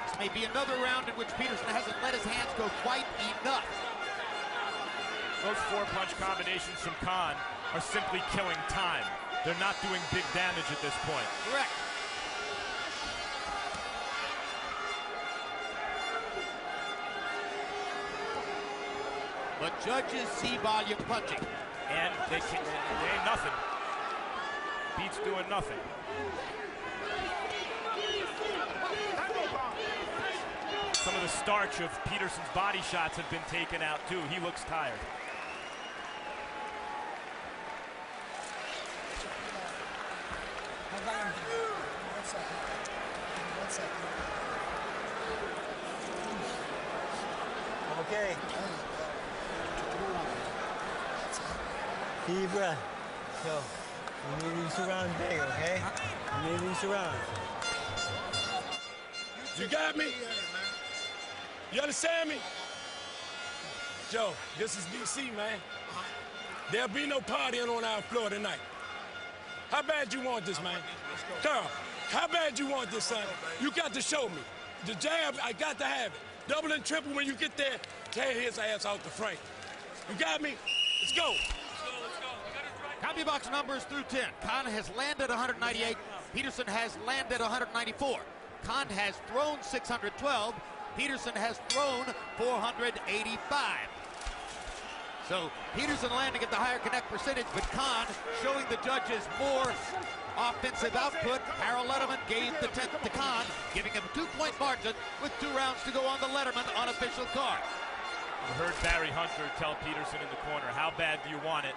A: This may be another round in which Peterson hasn't let his hands go quite enough.
E: Those 4-punch combinations from Khan are simply killing time. They're not doing big damage at this point.
A: Correct. But judges see volume punching.
E: And they ain't nothing. Beats doing nothing. Some of the starch of Peterson's body shots have been taken out too. He looks tired.
G: Okay. Deep breath. So, you need these rounds big, okay? You need these rounds.
F: You got me? You understand me? Joe, this is DC, man. There'll be no partying on our floor tonight. How bad you want this, man? Carl, how bad you want this, son? You got to show me. The jab, I got to have it. Double and triple when you get there, tear his ass out the frame. You got me? Let's go.
A: CompuBox numbers through 10. Khan has landed 198. Peterson has landed 194. Khan has thrown 612. Peterson has thrown 485. So Peterson landing at the higher connect percentage, but Khan showing the judges more offensive output. Harold Letterman gave the 10th to Khan, giving him a 2-point margin with 2 rounds to go on the Letterman unofficial card.
E: You heard Barry Hunter tell Peterson in the corner, how bad do you want it?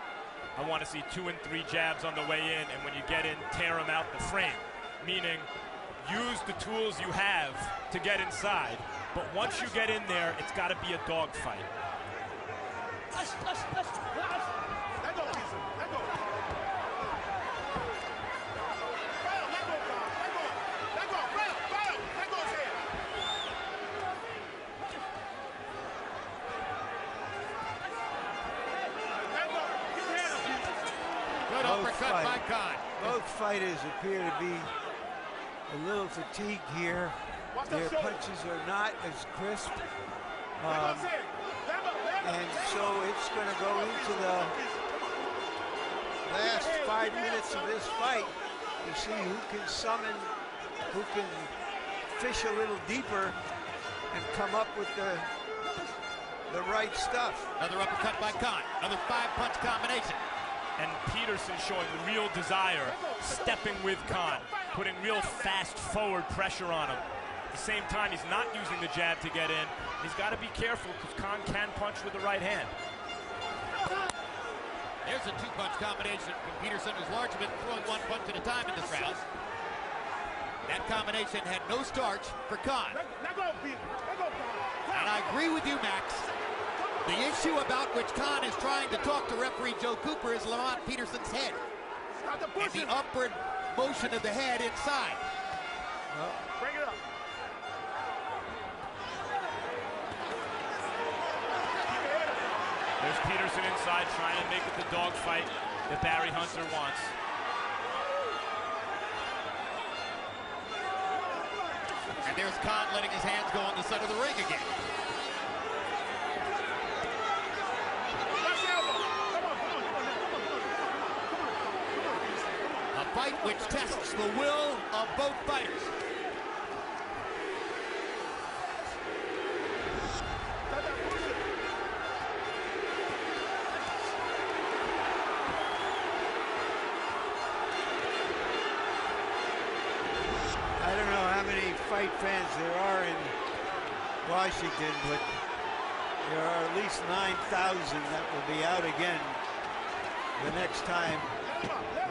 E: I want to see 2 and 3 jabs on the way in, and when you get in, tear them out the frame. Meaning, use the tools you have to get inside, But once you get in there, it's got to be a dogfight.
D: Both fighters appear to be a little fatigued here. Their punches are not as crisp. And so it's going to go into the last 5 minutes of this fight to see who can fish a little deeper and come up with the right stuff.
A: Another uppercut by Khan. Another 5-punch combination.
E: And Peterson showing real desire, stepping with Khan, putting real fast forward pressure on him. At the same time, he's not using the jab to get in. He's got to be careful because Khan can punch with the right hand.
A: There's a 2-punch combination from Peterson, who's largely been throwing 1 punch at a time in this round. That combination had no starch for Khan. And I agree with you, Max. The issue about which Khan is trying to talk to referee Joe Cooper is Lamont Peterson's head. And the upward motion of the head inside.
C: Bring it up.
E: There's Peterson inside trying to make it the dogfight that Barry Hunter wants.
A: And there's Khan letting his hands go on the side of the ring again. Fight which tests the will of both fighters.
D: I don't know how many fight fans there are in Washington, but there are at least 9,000 that will be out again the next time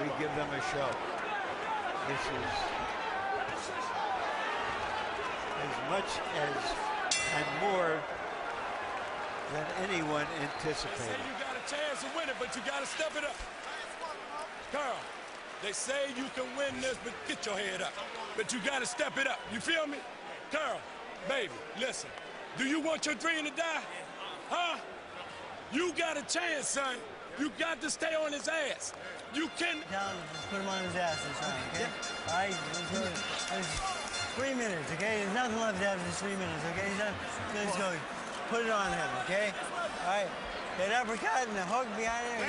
D: we give them a show. This is as much as and more than anyone anticipated.
F: They say you got a chance to win it, but you got to step it up. Carl, they say you can win this, but get your head up. But you got to step it up. You feel me? Carl, baby, listen. Do you want your dream to die? Huh? You got a chance, son. You got to stay on his ass. You can.
G: Just put him on his ass this time, okay? All right, there's 3 minutes, okay? There's nothing left after this 3 minutes, okay? Let's go. Put it on him, okay? All right. That uppercut and the hook behind him.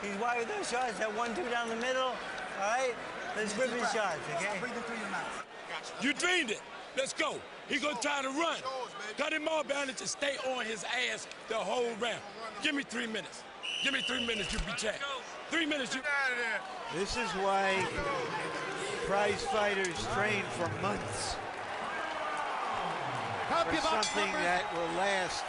G: He's wide with those shots. That 1-2 down the middle. All right. Let's rip his shots, okay?
H: Bring them through your mouth.
F: You dreamed it. Let's go. He gonna try to run. Cut him off, and just stay on his ass the whole round. Give me 3 minutes. Give me 3 minutes, you be champ. 3 minutes, you out of there.
D: This is why prize fighters train for months for something that will last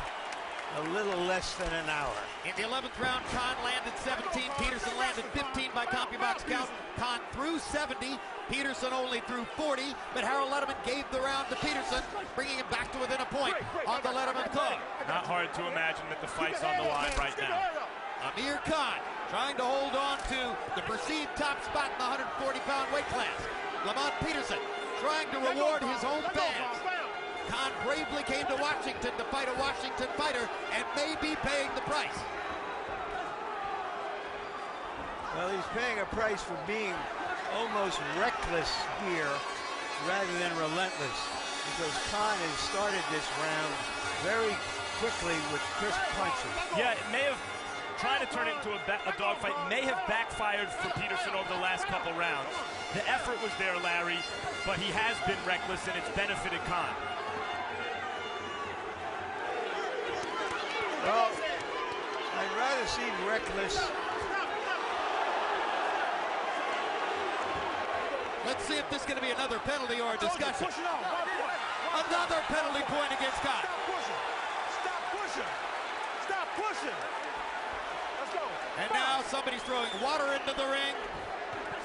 D: a little less than an hour.
A: In the 11th round, Khan landed 17. Peterson landed 15 by CompuBox count. Khan threw 70. Peterson only threw 40. But Harold Letterman gave the round to Peterson, bringing him back to within a point on the Letterman club.
E: Not hard to imagine that the fight's on the line right now.
A: Amir Khan trying to hold on to the perceived top spot in the 140-pound weight class. Lamont Peterson trying to reward his home fans. Khan bravely came to Washington to fight a Washington fighter and may be paying the price.
D: Well, he's paying a price for being almost reckless here rather than relentless, because Khan has started this round very quickly with crisp punches.
E: Yeah, it may have, trying to turn it into a dogfight may have backfired for Peterson over the last couple rounds. The effort was there, Larry, but he has been reckless and it's benefited Khan.
D: Well, I'd rather see reckless.
A: Let's see if this is going to be another penalty or a discussion. Another penalty point against Khan.
C: Stop pushing. Stop pushing. Stop pushing. Let's go.
A: And now somebody's throwing water into the ring.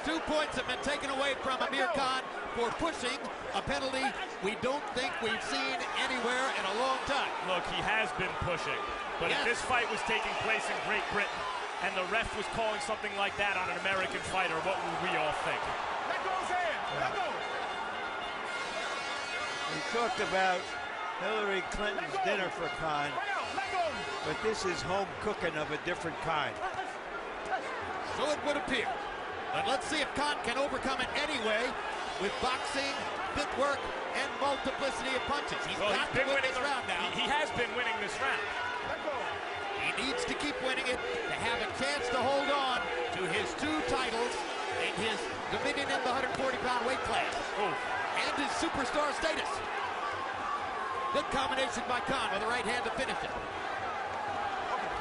A: 2 points have been taken away from Amir Khan for pushing, a penalty we don't think we've seen anywhere in a long time.
E: Look, he has been pushing, but if this fight was taking place in Great Britain and the ref was calling something like that on an American fighter, what would we all think?
C: Let go his hand. Let go.
D: We talked about Hillary Clinton's dinner for Khan, but this is home cooking of a different kind.
A: So it would appear. But let's see if Khan can overcome it anyway with boxing, footwork, and multiplicity of punches. He's got to win this round now.
E: He has been winning this round.
A: He needs to keep winning it to have a chance to hold on to his 2 titles and his dominion in the 140-pound weight class. And his superstar status. Good combination by Khan with the right hand to finish it.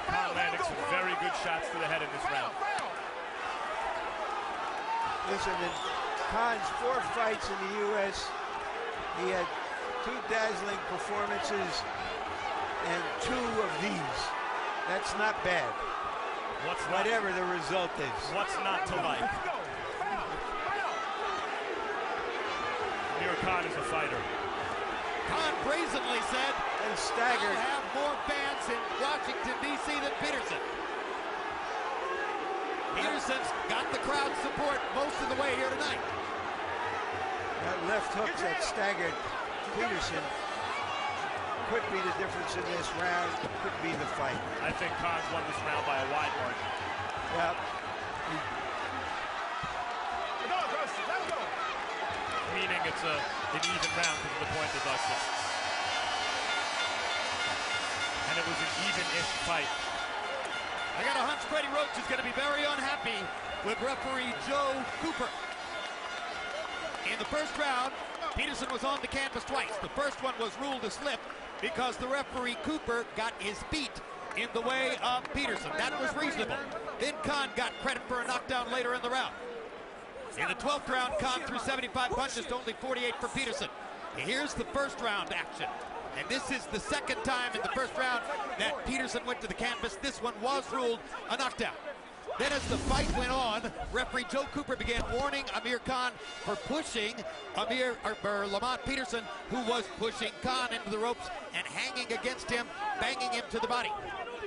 E: Khan landing some very good shots to the head in this round.
D: Listen, in Khan's 4 fights in the U.S., he had 2 dazzling performances and 2 of these. That's not bad. Whatever the result is.
E: What's not to like? Amir Khan is a fighter.
A: Khan brazenly said,
D: and staggered.
A: I'll have more fans in Washington, D.C. than Peterson. Peterson's got the crowd support most of the way here tonight.
D: That left hook that staggered Peterson could be the difference in this round, could be the fight.
E: I think Khan's won this round by a wide margin.
D: Well,
E: meaning it's an even round because of the point deduction. And it was an even-ish fight.
A: I got a hunch Freddie Roach is going to be very unhappy with referee Joe Cooper. In the first round, Peterson was on the canvas twice. The first one was ruled a slip because the referee Cooper got his feet in the way of Peterson. That was reasonable. Then Khan got credit for a knockdown later in the round. In the 12th round, Khan threw 75 punches to only 48 for Peterson. Here's the first round action. And this is the second time in the first round that Peterson went to the canvas. This one was ruled a knockdown. Then as the fight went on, referee Joe Cooper began warning Amir Khan for pushing Lamont Peterson, who was pushing Khan into the ropes and hanging against him, banging him to the body.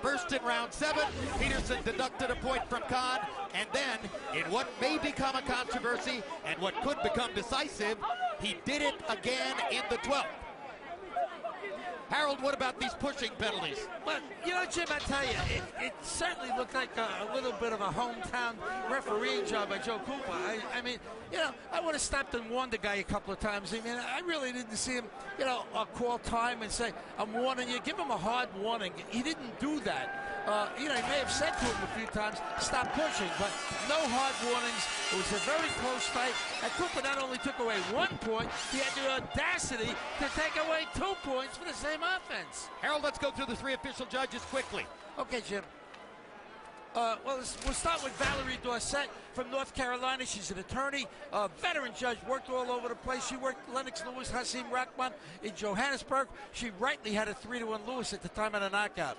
A: First in round 7, Peterson deducted a point from Khan, and then, in what may become a controversy and what could become decisive, he did it again in the 12th. Harold, what about these pushing penalties?
I: Well, you know, Jim, I tell you, it certainly looked like a little bit of a hometown refereeing job by Joe Cooper. I mean, you know, I would have stopped and warned the guy a couple of times. I mean, I really didn't see him, you know, call time and say, I'm warning you. Give him a hard warning. He didn't do that. You know, he may have said to him a few times, stop pushing, but no hard warnings. It was a very close fight. And Cooper not only took away 1 point, he had the audacity to take away 2 points for the same offense.
A: Harold, let's go through the 3 official judges quickly.
I: Okay, Jim. Well, we'll start with Valerie Dorsett from North Carolina. She's an attorney, veteran judge, worked all over the place. She worked Lennox Lewis, Hasim Rahman in Johannesburg. She rightly had a 3-1 Lewis at the time of the knockout.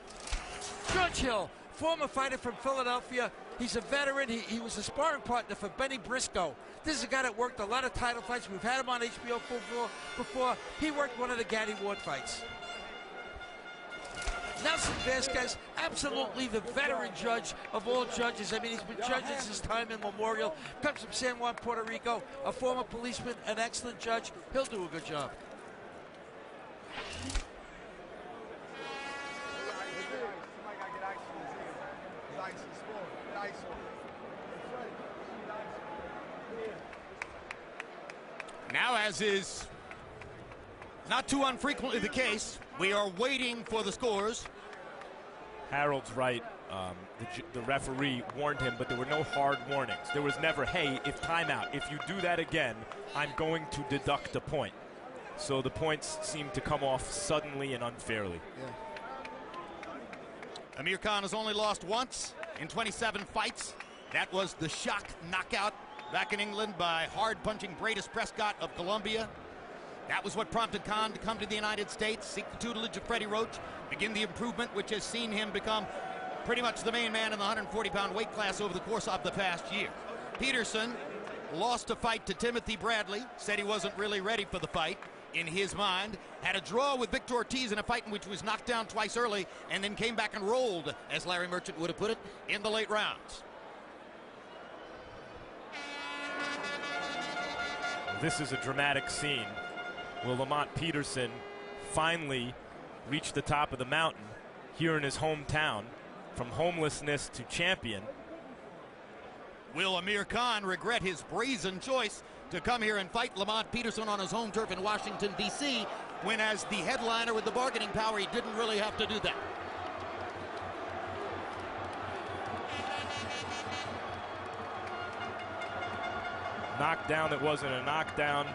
I: George Hill, former fighter from Philadelphia. He's a veteran. He was a sparring partner for Benny Briscoe. This is a guy that worked a lot of title fights. We've had him on HBO before. He worked one of the Gatti Ward fights. Nelson Vasquez, absolutely the veteran judge of all judges. I mean, he's been judging since time immemorial. Comes from San Juan, Puerto Rico. A former policeman, an excellent judge. He'll do a good job.
A: Now, as is not too unfrequently the case, we are waiting for the scores.
E: Harold's right. The referee warned him, but there were no hard warnings. There was never, hey, if timeout, if you do that again, I'm going to deduct a point. So the points seem to come off suddenly and unfairly.
A: Yeah. Amir Khan has only lost once in 27 fights. That was the shock knockout back in England by hard-punching Bradis Prescott of Colombia. That was what prompted Khan to come to the United States, seek the tutelage of Freddie Roach, begin the improvement which has seen him become pretty much the main man in the 140-pound weight class over the course of the past year. Peterson lost a fight to Timothy Bradley, said he wasn't really ready for the fight in his mind. Had a draw with Victor Ortiz in a fight in which he was knocked down twice early and then came back and rolled, as Larry Merchant would have put it, in the late rounds.
E: This is a dramatic scene. Will Lamont Peterson finally reach the top of the mountain here in his hometown, from homelessness to champion?
A: Will Amir Khan regret his brazen choice to come here and fight Lamont Peterson on his home turf in Washington, D.C., when as the headliner with the bargaining power, he didn't really have to do that?
E: Knockdown that wasn't a knockdown.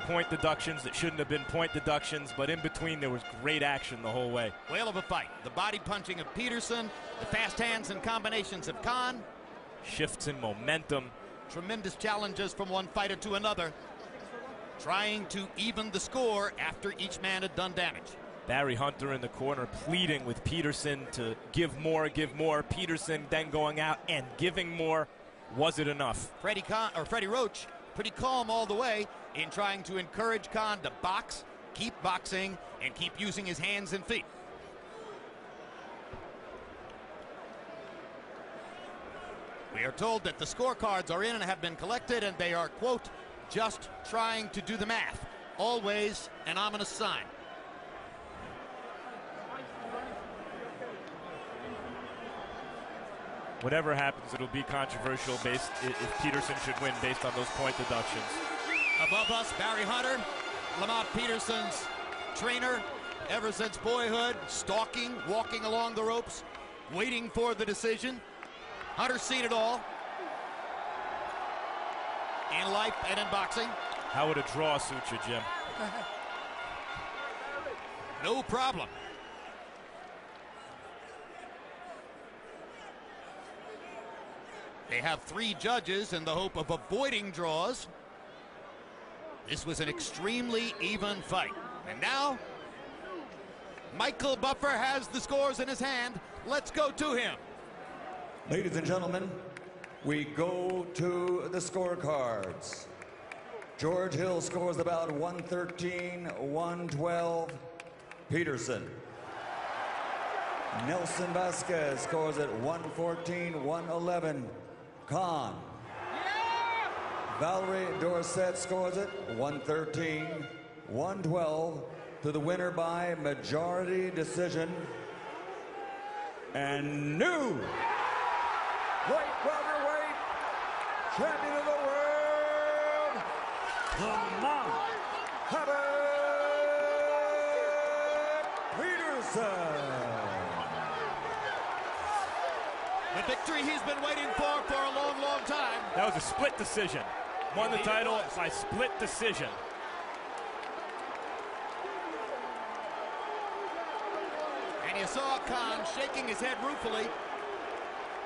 E: Point deductions that shouldn't have been point deductions, but in between there was great action the whole way.
A: Whale of a fight. The body punching of Peterson, the fast hands and combinations of Khan.
E: Shifts in momentum.
A: Tremendous challenges from one fighter to another, trying to even the score after each man had done damage.
E: Barry Hunter in the corner pleading with Peterson to give more, give more. Peterson then going out and giving more. Was it enough?
A: Freddie Roach, pretty calm all the way in trying to encourage Khan to box, keep boxing, and keep using his hands and feet. We are told that the scorecards are in and have been collected, and they are, quote, just trying to do the math. Always an ominous sign.
E: Whatever happens, it'll be controversial based if Peterson should win based on those point deductions.
A: Above us, Barry Hunter, Lamont Peterson's trainer ever since boyhood, stalking, walking along the ropes, waiting for the decision. Hunter's seen it all in life and in boxing.
E: How would a draw suit you, Jim?
A: No problem. They have 3 judges in the hope of avoiding draws. This was an extremely even fight. And now, Michael Buffer has the scores in his hand. Let's go to him.
B: Ladies and gentlemen, we go to the scorecards. George Hill scores about 113, 112. Peterson. Nelson Vasquez scores at 114, 111. Khan. Valerie Dorset scores it 113, 112 to the winner by majority decision. And new light welterweight champion of the world, Lamont Peterson.
A: The victory he's been waiting for a long, long time.
E: That was a split decision. Won the title by split decision.
A: And you saw Khan shaking his head ruefully,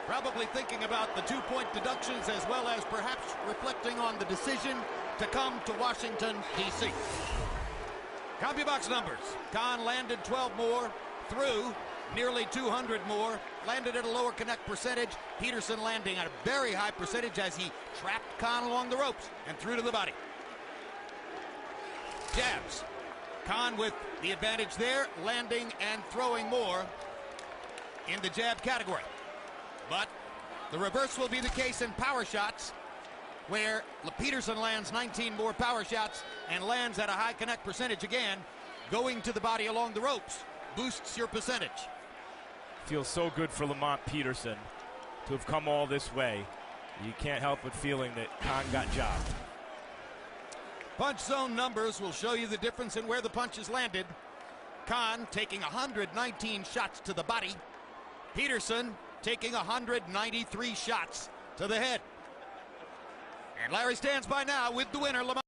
A: probably thinking about the 2-point deductions as well as perhaps reflecting on the decision to come to Washington, D.C. CompuBox numbers. Khan landed 12 more, threw nearly 200 more, landed at a lower connect percentage. Peterson landing at a very high percentage as he trapped Khan along the ropes and threw to the body. Jabs. Khan with the advantage there, landing and throwing more in the jab category. But the reverse will be the case in power shots, where Peterson lands 19 more power shots and lands at a high connect percentage again. Going to the body along the ropes boosts your percentage.
E: Feels so good for Lamont Peterson to have come all this way. You can't help but feeling that Khan got jobbed.
A: Punch zone numbers will show you the difference in where the punches landed. Khan taking 119 shots to the body. Peterson taking 193 shots to the head. And Larry stands by now with the winner, Lamont